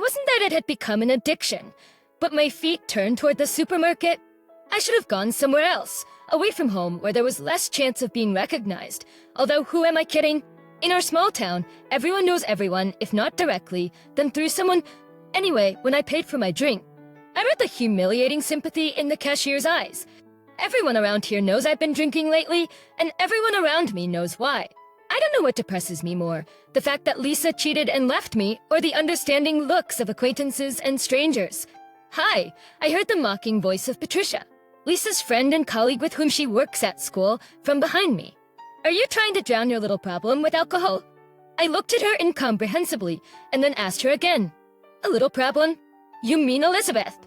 wasn't that it had become an addiction, but my feet turned toward the supermarket. I should have gone somewhere else, away from home where there was less chance of being recognized. Although, who am I kidding? In our small town, everyone knows everyone, if not directly, then through someone. Anyway, when I paid for my drink, I read the humiliating sympathy in the cashier's eyes. Everyone around here knows I've been drinking lately, and everyone around me knows why. I don't know what depresses me more, the fact that Lisa cheated and left me, or the understanding looks of acquaintances and strangers. Hi, I heard the mocking voice of Patricia, Lisa's friend and colleague with whom she works at school, from behind me. Are you trying to drown your little problem with alcohol? I looked at her incomprehensibly, and then asked her again. A little problem? You mean Elizabeth?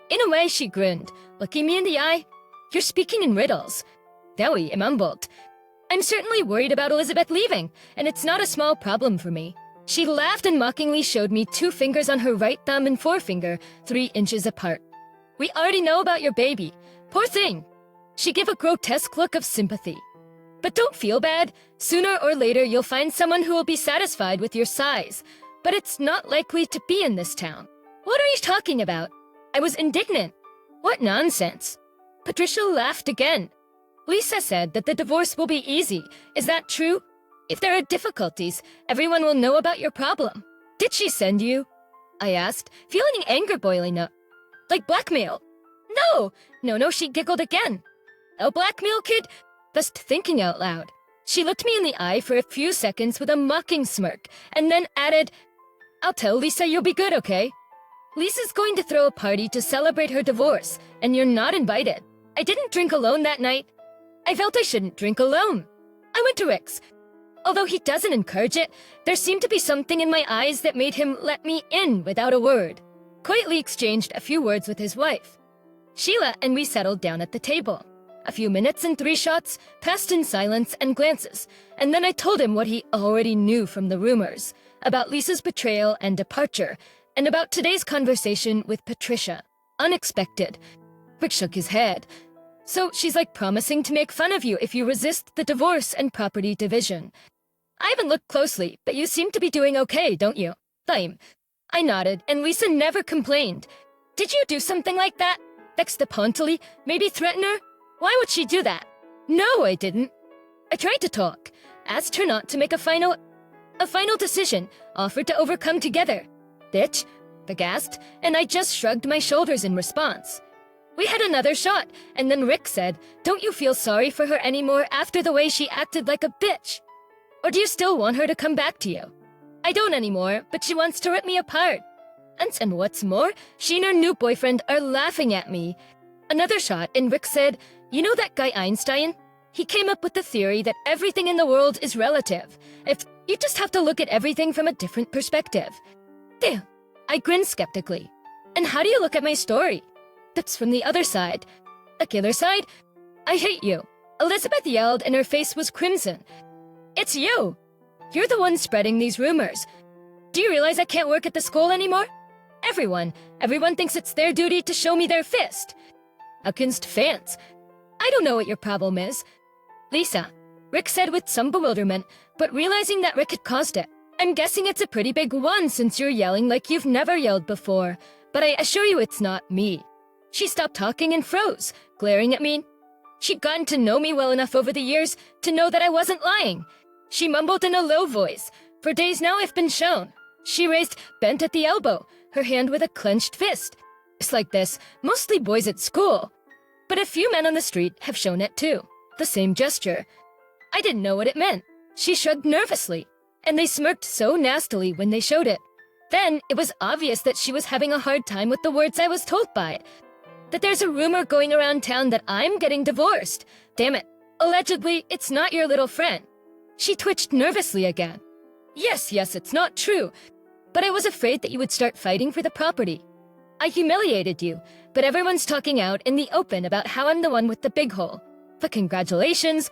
In a way, she grinned, looking me in the eye. You're speaking in riddles. Dowie, I mumbled. I'm certainly worried about Elizabeth leaving, and it's not a small problem for me. She laughed and mockingly showed me 2 fingers on her right thumb and forefinger, 3 inches apart. We already know about your baby. Poor thing. She gave a grotesque look of sympathy. But don't feel bad. Sooner or later, you'll find someone who will be satisfied with your size. But it's not likely to be in this town. What are you talking about? I was indignant. What nonsense. Patricia laughed again. Lisa said that the divorce will be easy. Is that true? If there are difficulties, everyone will know about your problem. Did she send you? I asked, feeling anger boiling up. Like blackmail? No, she giggled again. Oh, blackmail, kid? Just thinking out loud. She looked me in the eye for a few seconds with a mocking smirk, and then added, I'll tell Lisa you'll be good, okay? Lisa's going to throw a party to celebrate her divorce, and you're not invited. I didn't drink alone that night. I felt I shouldn't drink alone. I went to Rick's. Although he doesn't encourage it, there seemed to be something in my eyes that made him let me in without a word. Quietly exchanged a few words with his wife. Sheila and we settled down at the table. A few minutes and 3 shots passed in silence and glances, and then I told him what he already knew from the rumors, about Lisa's betrayal and departure, and about today's conversation with Patricia. Unexpected. Rick shook his head. So she's like promising to make fun of you if you resist the divorce and property division. I haven't looked closely, but you seem to be doing okay, don't you? Fine. I nodded, and Lisa never complained. Did you do something like that? Text the Pontely? Maybe threaten her? Why would she do that? No, I didn't. I tried to talk, asked her not to make a final decision, offered to overcome together. Bitch, Vic asked, and I just shrugged my shoulders in response. We had another shot, and then Rick said, don't you feel sorry for her anymore after the way she acted like a bitch? Or do you still want her to come back to you? I don't anymore, but she wants to rip me apart. And what's more, she and her new boyfriend are laughing at me. Another shot, and Rick said, you know that guy Einstein? He came up with the theory that everything in the world is relative. If you just have to look at everything from a different perspective. Damn, I grinned skeptically. And how do you look at my story? That's from the other side. The killer side? I hate you. Elizabeth yelled and her face was crimson. It's you. You're the one spreading these rumors. Do you realize I can't work at the school anymore? Everyone thinks it's their duty to show me their fist. Against fans. I don't know what your problem is. Lisa, Rick said with some bewilderment, but realizing that Rick had caused it. I'm guessing it's a pretty big one since you're yelling like you've never yelled before, but I assure you it's not me. She stopped talking and froze, glaring at me. She'd gotten to know me well enough over the years to know that I wasn't lying. She mumbled in a low voice. For days now I've been shown. She raised, bent at the elbow, her hand with a clenched fist. It's like this, mostly boys at school. But a few men on the street have shown it too. The same gesture. I didn't know what it meant. She shrugged nervously, and they smirked so nastily when they showed it. Then it was obvious that she was having a hard time with the words I was told by it. That there's a rumor going around town that I'm getting divorced. Damn it. Allegedly, it's not your little friend. She twitched nervously again. Yes, it's not true. But I was afraid that you would start fighting for the property. I humiliated you, but everyone's talking out in the open about how I'm the one with the big hole. But congratulations.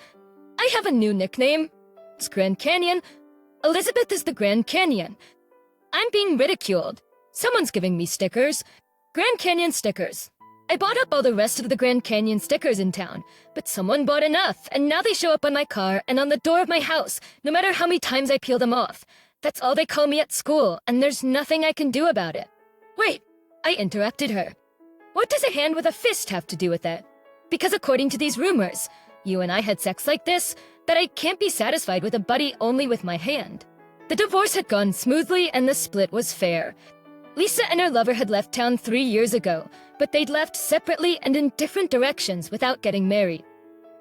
I have a new nickname. It's Grand Canyon. Elizabeth is the Grand Canyon. I'm being ridiculed. Someone's giving me stickers. Grand Canyon stickers. I bought up all the rest of the Grand Canyon stickers in town, but someone bought enough, and now they show up on my car and on the door of my house, no matter how many times I peel them off. That's all they call me at school, and there's nothing I can do about it. Wait, I interrupted her. What does a hand with a fist have to do with it? Because according to these rumors, you and I had sex like this, that I can't be satisfied with a buddy only with my hand. The divorce had gone smoothly and the split was fair. Lisa and her lover had left town 3 years ago, but they'd left separately and in different directions without getting married.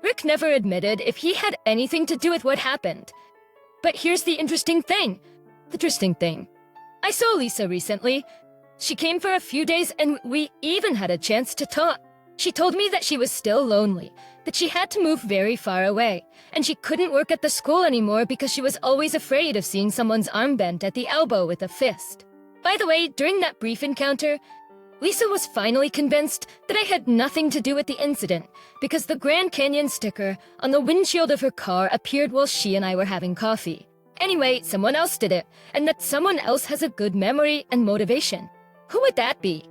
Rick never admitted if he had anything to do with what happened. But here's the interesting thing. I saw Lisa recently. She came for a few days and we even had a chance to talk. She told me that she was still lonely, that she had to move very far away, and she couldn't work at the school anymore because she was always afraid of seeing someone's arm bent at the elbow with a fist. By the way, during that brief encounter, Lisa was finally convinced that I had nothing to do with the incident because the Grand Canyon sticker on the windshield of her car appeared while she and I were having coffee. Anyway, someone else did it, and that someone else has a good memory and motivation. Who would that be?